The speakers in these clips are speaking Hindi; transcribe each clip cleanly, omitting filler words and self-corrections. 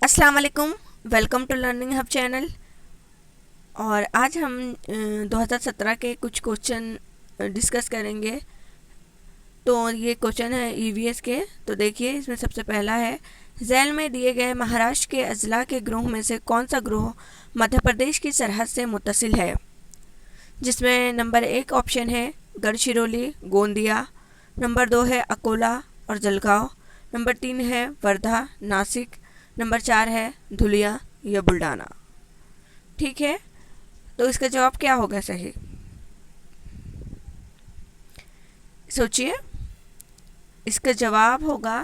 अस्सलाम वालेकुम। Welcome to learning hub channel. और आज हम 2017 के कुछ क्वेश्चन डिस्कस करेंगे। तो ये क्वेश्चन है ईवीएस के। तो देखिए, इसमें सबसे पहला है, झैल में दिए गए महाराष्ट्र के अजला के ग्रोह में से कौन सा ग्रोह मध्य प्रदेश की सरहद से मुत्तसिल है। जिसमें नंबर 1 ऑप्शन है गढ़चिरौली गोंदिया, नंबर 2 है अकोला और जलगांव, नंबर 3 है वर्धा नासिक, नंबर 4 है धुलिया या बुल्ढाना। ठीक है, तो इसका जवाब क्या होगा सही, सोचिए। इसका जवाब होगा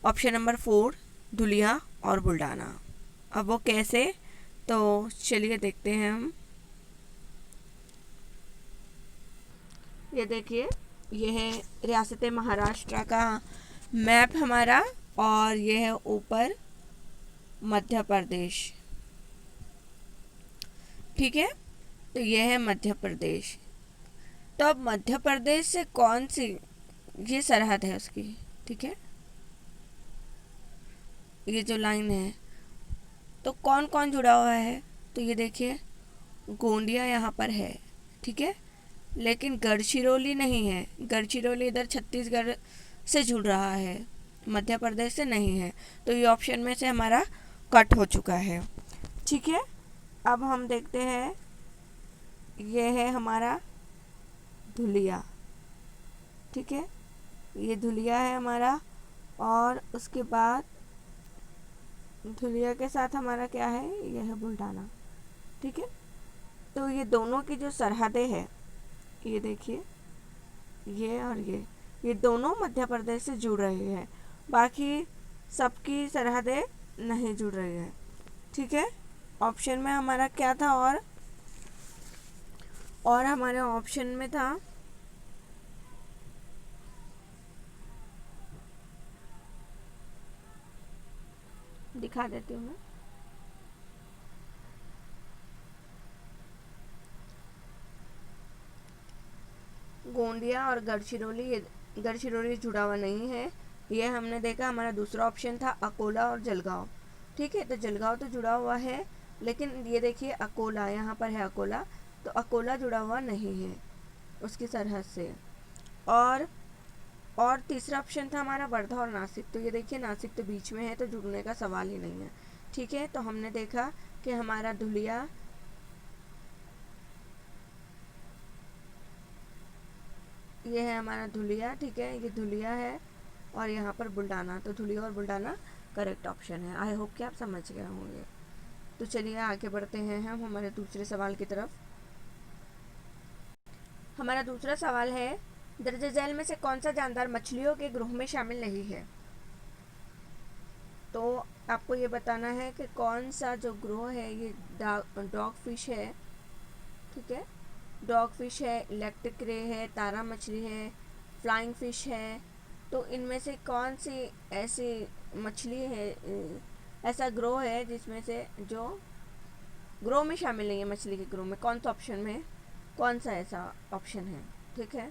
ऑप्शन नंबर 4 धुलिया और बुल्ढाना। अब वो कैसे, तो चलिए देखते हैं हम। ये देखिए, ये है रियासत महाराष्ट्र का मैप हमारा, और ये है ऊपर मध्य प्रदेश। ठीक है, तो ये है मध्य प्रदेश। तो अब मध्य प्रदेश से कौन सी ये सरहद है उसकी, ठीक है, ये जो लाइन है, तो कौन कौन जुड़ा हुआ है। तो ये देखिए, गोंदिया यहाँ पर है, ठीक है, लेकिन गढ़चिरौली नहीं है। गढ़चिरौली इधर छत्तीसगढ़ से जुड़ रहा है, मध्य प्रदेश से नहीं है। तो ये ऑप्शन में से हमारा कट हो चुका है। ठीक है, अब हम देखते हैं, ये है हमारा धुलिया। ठीक है, ये धुलिया है हमारा, और उसके बाद धुलिया के साथ हमारा क्या है, ये है बुल्ढाना। ठीक है, तो ये दोनों की जो सरहदें हैं, ये देखिए, ये और ये दोनों मध्य प्रदेश से जुड़ रही है, बाकी सबकी सरहदें नहीं जुड़ रही है। ठीक है, ऑप्शन में हमारा क्या था, और हमारे ऑप्शन में था दिखा देती हूँ मैं। गोंदिया और गढ़चिरौली जुड़ा हुआ नहीं है। ये हमने देखा, हमारा दूसरा ऑप्शन था अकोला और जलगांव। ठीक है, तो जलगांव तो जुड़ा हुआ है, लेकिन ये देखिए अकोला, यहाँ पर है अकोला, तो अकोला जुड़ा हुआ नहीं है उसकी सरहद से। और तीसरा ऑप्शन था हमारा वर्धा और नासिक। तो ये देखिए, नासिक तो बीच में है, तो जुड़ने का सवाल ही नहीं है। ठीक है, तो हमने देखा कि हमारा धुलिया, ये है हमारा धुलिया। ठीक है, ये धुलिया है, और यहाँ पर बुल्ढाना। तो धुलिया और बुल्ढाना करेक्ट ऑप्शन है। आई होप कि आप समझ गए होंगे। तो चलिए आगे बढ़ते हैं हम हमारे दूसरे सवाल की तरफ। हमारा दूसरा सवाल है, दर्ज झैल में से कौन सा जानदार मछलियों के ग्रोह में शामिल नहीं है। तो आपको ये बताना है कि कौन सा जो ग्रोह है, ये डॉग फिश है। ठीक है, डॉग फिश है, इलेक्ट्रिक रे है, तारा मछली है, फ्लाइंग फिश है। तो इनमें से कौन सी ऐसी मछली है, ऐसा ग्रोह है जिसमें से जो ग्रोह में शामिल नहीं है, मछली के ग्रोह में कौन सा ऑप्शन में, कौन सा ऐसा ऑप्शन है। ठीक है,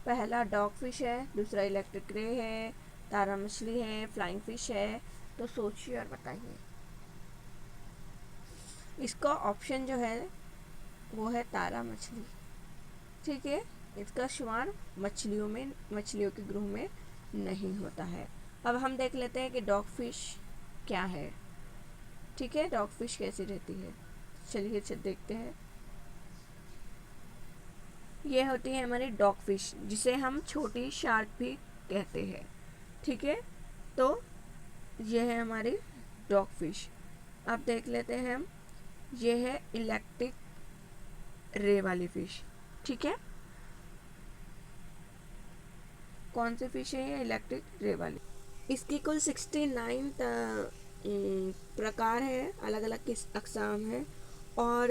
पहला डॉग फिश है, दूसरा इलेक्ट्रिक रे है, तारा मछली है, फ्लाइंग फिश है। तो सोचिए और बताइए। इसका ऑप्शन जो है वो है तारा मछली। ठीक है, इसका शुमार मछलियों के ग्रोह में नहीं होता है। अब हम देख लेते हैं कि डॉग फिश क्या है। ठीक है, डॉग फिश कैसी रहती है, चलिए देखते हैं। ये होती है हमारी डॉग फिश, जिसे हम छोटी शार्क भी कहते हैं। ठीक है, तो ये है हमारी डॉग फिश। अब देख लेते हैं हम, ये है इलेक्ट्रिक रे वाली फिश। ठीक है, कौन सी फिश है ये इलेक्ट्रिक रे वाली। इसकी कुल 69 प्रकार है, अलग अलग किस अक़साम है, और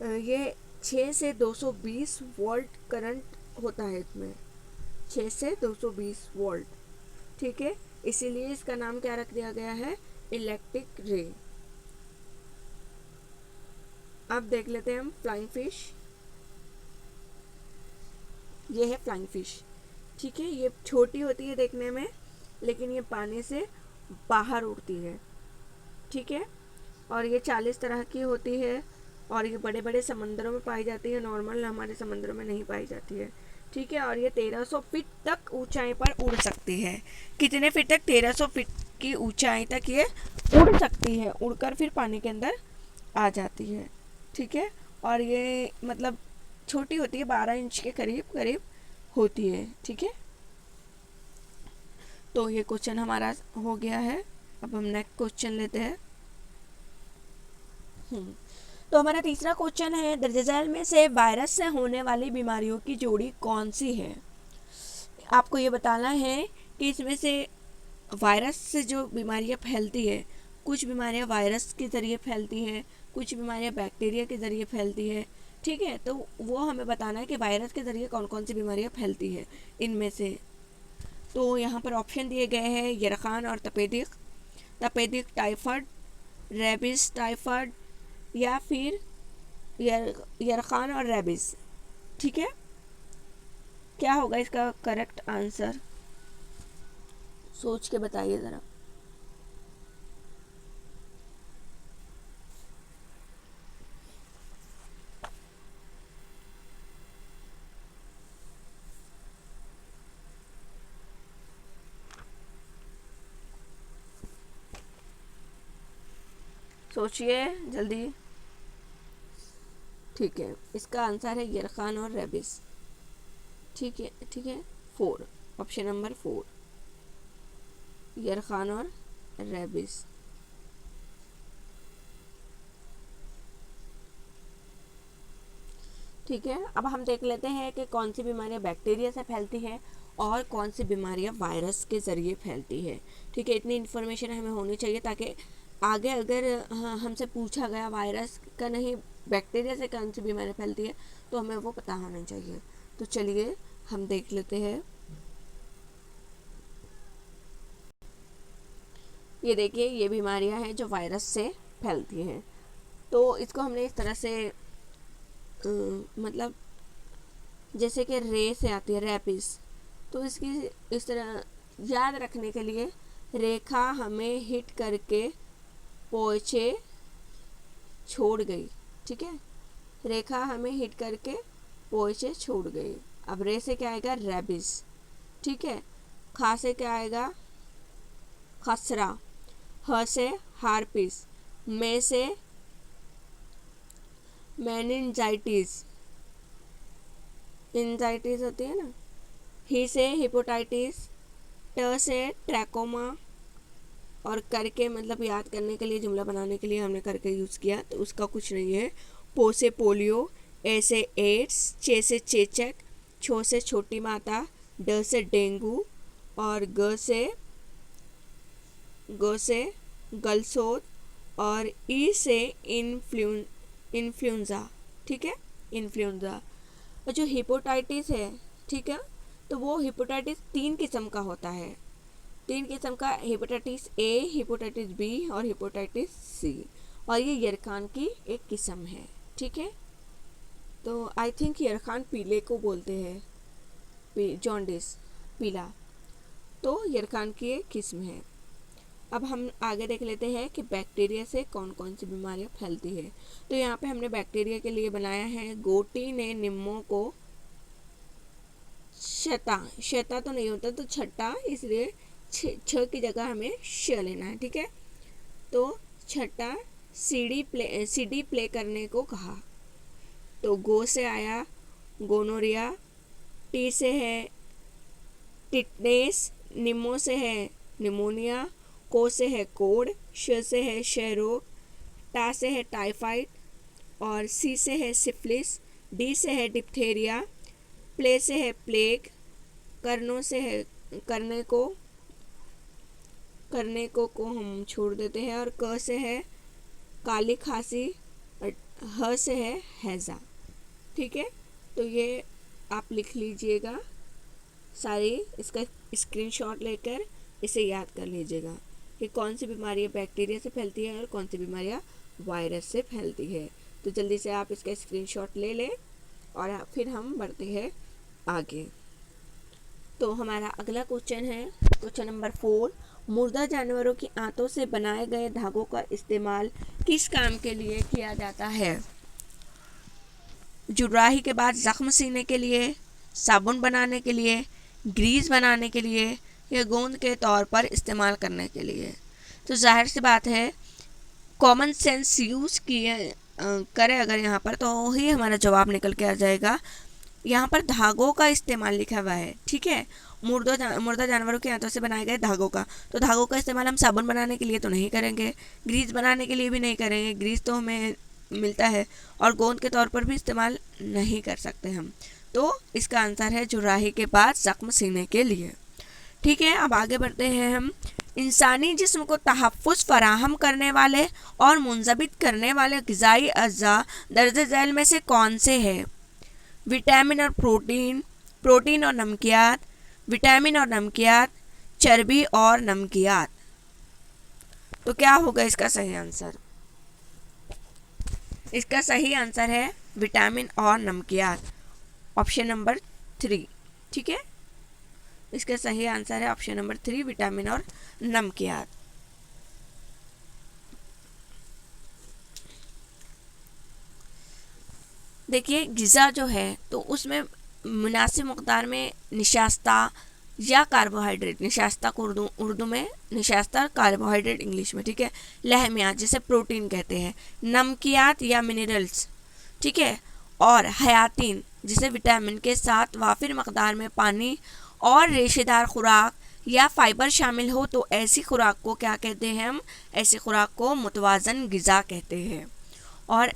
ये 6 से 220 वोल्ट करंट होता है इसमें, 6 से 220 वोल्ट। ठीक है, इसीलिए इसका नाम क्या रख दिया गया है, इलेक्ट्रिक रे। अब देख लेते हैं हम फ्लाइंग फिश। ये है फ्लाइंग फिश। ठीक है, ये छोटी होती है देखने में, लेकिन ये पानी से बाहर उड़ती है। ठीक है। और ये 40 तरह की होती है और ये बड़े बड़े समंदरों में पाई जाती है, नॉर्मल हमारे समंदरों में नहीं पाई जाती है, ठीक है। और ये 1300 फीट तक ऊंचाई पर उड़ सकती है। कितने फीट तक? 1300 फीट की ऊंचाई तक ये उड़ सकती है, उड़कर फिर पानी के अंदर आ जाती है, ठीक है। और ये मतलब छोटी होती है, 12 इंच के करीब करीब होती है, ठीक है। तो ये क्वेश्चन हमारा हो गया है। अब हम नेक्स्ट क्वेश्चन लेते हैं। तो हमारा तीसरा क्वेश्चन है, दर्जैल में से वायरस से होने वाली बीमारियों की जोड़ी कौन सी है? आपको ये बताना है कि इसमें से वायरस से जो बीमारियां फैलती है, कुछ बीमारियां वायरस के ज़रिए फैलती है, कुछ बीमारियां बैक्टीरिया के ज़रिए फैलती है, ठीक है। तो वो हमें बताना है कि वायरस के ज़रिए कौन कौन सी बीमारियां फैलती है इनमें से। तो यहाँ पर ऑप्शन दिए गए हैं यरखान और तपेदिक टाइफाइड, रेबिस टाइफाइड या फिर यरखान और रेबिस, ठीक है। क्या होगा इसका करेक्ट आंसर? सोच के बताइए ज़रा। सोचिए जल्दी। ठीक है, इसका आंसर है यरखान और रेबिस, ठीक है, ठीक है। 4, ऑप्शन नंबर 4, यरखान और रेबिस। ठीक है, अब हम देख लेते हैं कि कौन सी बीमारियां बैक्टीरिया से फैलती हैं और कौन सी बीमारियां वायरस के ज़रिए फैलती है, ठीक है। इतनी इन्फॉर्मेशन हमें होनी चाहिए ताकि आगे अगर हमसे पूछा गया वायरस का नहीं, बैक्टीरिया से कौन सी बीमारी फैलती है, तो हमें वो पता होना चाहिए। तो चलिए हम देख लेते हैं। ये देखिए, ये बीमारियां हैं जो वायरस से फैलती हैं। तो इसको हमने इस तरह से मतलब जैसे कि रे से आती है रेबिस, तो इसकी इस तरह याद रखने के लिए रेखा हमें हिट करके पहुँचे छोड़ गई, ठीक है। रेखा हमें हिट करके पहुँचे छोड़ गई। अब रे से क्या आएगा? रेबिस, ठीक है। खा से क्या आएगा? खसरा। ह से हार्पिस। में से मेनिंजाइटिस, एंजाइटिस होती है ना। ही से हिपोटाइटिस। ट से ट्रैकोमा। और करके मतलब याद करने के लिए, जुमला बनाने के लिए हमने करके यूज़ किया, तो उसका कुछ नहीं है। पो से पोलियो। ए से एड्स। चे से चेचक। छो से छोटी माता। ड से डेंगू। और ग से गलसोत। और ई से इन्फ्लुएंजा, ठीक है, इन्फ्लुएंजा। और जो हिपोटाइटिस है, ठीक है, तो वो हिपोटाइटिस 3 किस्म का होता है। 3 किस्म का, हेपेटाइटिस ए, हेपेटाइटिस बी और हेपेटाइटिस सी। और ये यरखान की एक किस्म है, ठीक है। तो आई थिंक यरखान पीले को बोलते हैं, जॉन्डिस, पीला। तो यरखान की एक किस्म है। अब हम आगे देख लेते हैं कि बैक्टीरिया से कौन कौन सी बीमारियां फैलती है। तो यहाँ पे हमने बैक्टीरिया के लिए बनाया है, गोटी ने निम्मों को शता तो नहीं होता, तो छठा, इसलिए छ की जगह हमें श लेना है, ठीक है। तो छठा सीडी प्ले करने को कहा। तो गो से आया गोनोरिया। टी से है टिटनेस। निमो से है निमोनिया। को से है कोड़। श से है क्षय रोग। टा से है टाइफाइड। और सी से है सिफिलिस। डी से है डिप्थेरिया। प्ले से है प्लेग। करनों से है करने को हम छोड़ देते हैं। और क से है काली खांसी। और ह से है हैजा, ठीक है। तो ये आप लिख लीजिएगा सारी, इसका स्क्रीनशॉट लेकर इसे याद कर लीजिएगा कि कौन सी बीमारियाँ बैक्टीरिया से फैलती है और कौन सी बीमारियाँ वायरस से फैलती है। तो जल्दी से आप इसका स्क्रीनशॉट ले लें और फिर हम बढ़ते हैं आगे। तो हमारा अगला क्वेश्चन है क्वेश्चन नंबर 4, मुर्दा जानवरों की आंतों से बनाए गए धागों का इस्तेमाल किस काम के लिए किया जाता है? जुर्राही के बाद जख्म सीने के लिए, साबुन बनाने के लिए, ग्रीस बनाने के लिए या गोंद के तौर पर इस्तेमाल करने के लिए। तो जाहिर सी बात है कॉमन सेंस यूज़ किए करें अगर यहाँ पर तो ही हमारा जवाब निकल के आ जाएगा। यहाँ पर धागों का इस्तेमाल लिखा हुआ है, ठीक है, मुर्दा जानवरों के आंतों से बनाए गए धागों का। तो धागों का इस्तेमाल हम साबुन बनाने के लिए तो नहीं करेंगे, ग्रीस बनाने के लिए भी नहीं करेंगे, ग्रीस तो हमें मिलता है, और गोंद के तौर पर भी इस्तेमाल नहीं कर सकते हम। तो इसका आंसर है जुर्राही के बाद जख्म सीने के लिए। ठीक है, अब आगे बढ़ते हैं हम। इंसानी जिस्म को तहफ़्फ़ुज़ फराहम करने वाले और मुंज़बित करने वाले ग़िज़ाई अज़्ज़ा दर्ज झैल में से कौन से हैं? विटामिन और प्रोटीन, प्रोटीन और नमकियात, विटामिन और नमकियात, चर्बी और नमकियात। तो क्या होगा इसका सही आंसर? इसका सही आंसर है विटामिन और नमकियात, ऑप्शन नंबर 3। ठीक है, इसका सही आंसर है ऑप्शन नंबर 3, विटामिन और नमकियात। देखिए ग़िज़ा जो है तो उसमें मुनासिब मक़दार में निशास्ता या कार्बोहाइड्रेट, निशास्ता को उर्दू में निशास्ता, कार्बोहाइड्रेट इंग्लिश में, ठीक है, लहमियात जिसे प्रोटीन कहते हैं, नमकियात या मिनरल्स, ठीक है, और हयातीन जिसे विटामिन के साथ वाफिर मक़दार में पानी और रेशेदार खुराक या फाइबर शामिल हो तो ऐसी खुराक को क्या कहते हैं हम? ऐसी खुराक को मुतवाज़न ग़िज़ा कहते हैं। और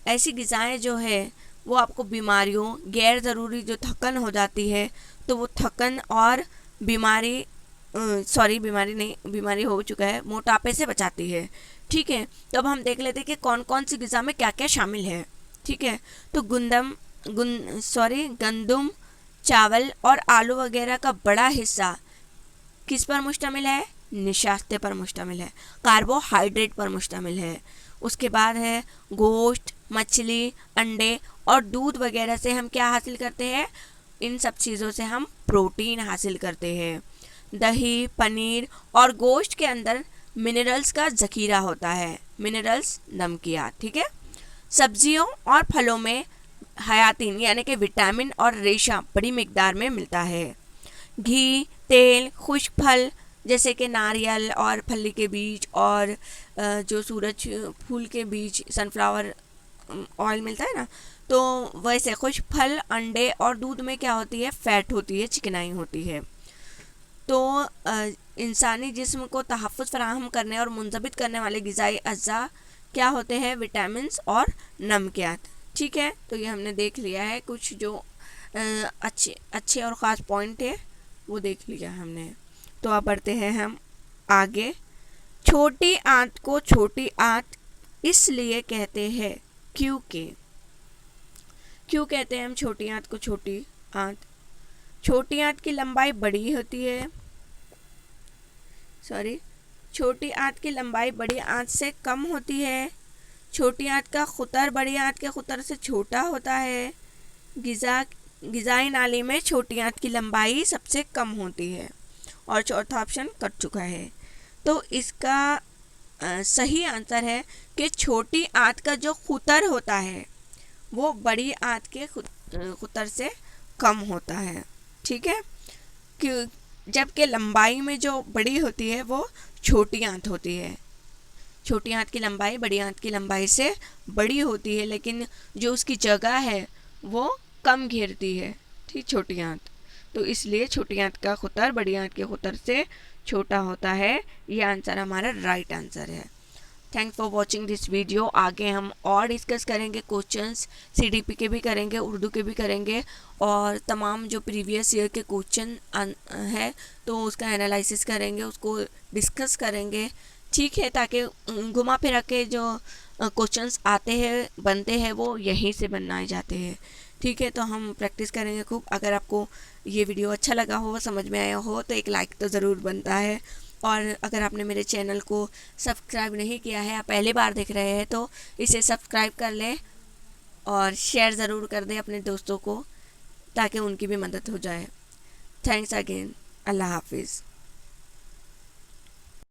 ऐसी ग़िज़ाएँ जो है वो आपको बीमारियों, गैर ज़रूरी जो थकन हो जाती है तो वो थकन और बीमारी हो चुका है, मोटापे से बचाती है। ठीक है, तो अब हम देख लेते हैं कि कौन कौन सी ग़िज़ा में क्या क्या शामिल है। ठीक है, तो गंदम, चावल और आलू वगैरह का बड़ा हिस्सा किस पर मुश्तमिल है? निशास्ते पर मुश्तमिल है, कार्बोहाइड्रेट पर मुश्तमिल है। उसके बाद है गोश्त, मछली, अंडे और दूध वगैरह से हम क्या हासिल करते हैं? इन सब चीज़ों से हम प्रोटीन हासिल करते हैं। दही, पनीर और गोश्त के अंदर मिनरल्स का ज़ख़ीरा होता है, मिनरल्स, नमकियात। ठीक है, सब्जियों और फलों में हयातीन यानी कि विटामिन और रेशा बड़ी मिकदार में मिलता है। घी, तेल, खुश्क फल जैसे कि नारियल और फली के बीज और जो सूरज फूल के बीज, सनफ्लावर ऑयल मिलता है ना, तो वैसे खुश्क फल, अंडे और दूध में क्या होती है? फैट होती है, चिकनाई होती है। तो इंसानी जिस्म को तहफ़्फ़ुज़ फराहम करने और मुंज़बित करने वाले ग़िज़ाई अज़्ज़ा क्या होते हैं? विटामिन्स और नमकियात। ठीक है, तो ये हमने देख लिया है, कुछ जो अच्छे और ख़ास पॉइंट है वो देख लिया हमने। तो अब बढ़ते हैं हम आगे। छोटी आंत को छोटी आंत इसलिए कहते हैं क्योंकि, क्यों कहते हैं हम छोटी आंत को छोटी आंत? छोटी आंत की लंबाई बड़ी होती है, छोटी आंत की लंबाई बड़ी आंत से कम होती है। छोटी आंत का खुतर बड़ी आंत के खुतर से छोटा होता है। ग़िज़ाई नाली में छोटी आंत की लंबाई सबसे कम होती है। और चौथा ऑप्शन कट चुका है। तो इसका सही आंसर है कि छोटी आंत का जो खुतर होता है वो बड़ी आंत के खुतर से कम होता है। ठीक है, जबकि लंबाई में जो बड़ी होती है वो छोटी आंत होती है। छोटी आंत की लंबाई बड़ी आंत की लंबाई से बड़ी होती है, लेकिन जो उसकी जगह है वो कम घेरती है, ठीक, छोटी आंत। तो इसलिए छोटी आंत का खुतर बड़ी आंत के खुतर से छोटा होता है। ये आंसर हमारा राइट आंसर है। Thanks for watching this video. आगे हम और डिस्कस करेंगे, क्वेश्चंस CDP के भी करेंगे, उर्दू के भी करेंगे, और तमाम जो प्रीवियस ईयर के क्वेश्चन है तो उसका एनालिसिस करेंगे, उसको डिस्कस करेंगे। ठीक है, ताकि घुमा फिरा के जो क्वेश्चंस आते हैं, बनते हैं, वो यहीं से बनाए जाते हैं। ठीक है, तो हम प्रैक्टिस करेंगे खूब। अगर आपको ये वीडियो अच्छा लगा हो, समझ में आया हो, तो एक लाइक तो ज़रूर बनता है। और अगर आपने मेरे चैनल को सब्सक्राइब नहीं किया है, आप पहली बार देख रहे हैं, तो इसे सब्सक्राइब कर लें और शेयर ज़रूर कर दें अपने दोस्तों को, ताकि उनकी भी मदद हो जाए। Thanks again. अल्लाह हाफिज़।